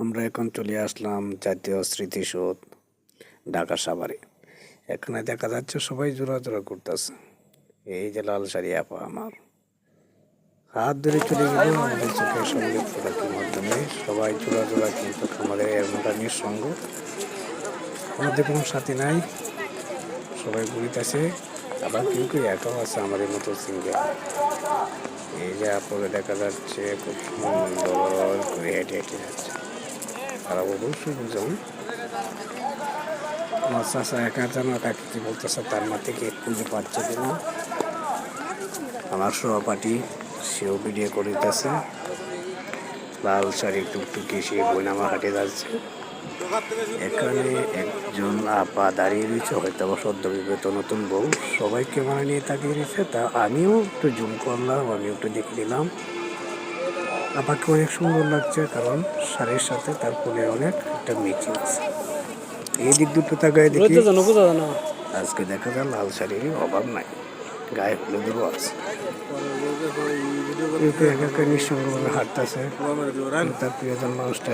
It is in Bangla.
আমরা এখন চলে আসলাম জাতীয় স্মৃতিসৌধ ঢাকা সাভারে। এখানে দেখা যাচ্ছে সবাই জোড়া করতেছে। এই যে লাল শাড়ি আপা আমার হাত ধরে চলে গেল আমাদের চোখের সঙ্গে ফোটাকির মাধ্যমে। সবাই জোড়া কিন্তু আমাদের এমনটা নিঃসঙ্গ, আমাদের কোনো সাথী নাই, সবাই ঘুরিতেছে। আবার কেউ একাও আছে আমাদের মতো সিঙ্গেল। এই যে আপনাদের দেখা যাচ্ছে খুব সুন্দর করে হেঁটে যাচ্ছে। তারা অবশ্যই বুঝুন আমার চাষা একা যেন কাকে কি বলতেছে তার মাঠে কে খুঁজে পাচ্ছে কিনা। আমার সহপাঠী সেও ভিডিও করিতেছে, লাল শাড়ি টুকটুকি সে বইনামা হাঁটে যাচ্ছে। এখানে একজন আপা দাঁড়িয়ে রয়েছে, হয়তো বা সদ্য বিবাহিত নতুন বউ। সবাই ক্যামেরা নিয়ে তাকিয়ে রয়েছে, তা আমিও একটু জুম করলাম, আমিও একটু দেখে নিলাম। আপাকে অনেক সুন্দর লাগছে, কারণ শাড়ির সাথে তার ফুলের অনেক একটা ম্যাচিং আছে। এই দিক দুটো তাকায় দেখি আজকে দেখা যায় লাল শাড়ির অভাব নাই, গায়ে হলুদেরও আছে। নিঃসঙ্গভাবে হাঁটতেছে, তার প্রিয়জন মানুষটা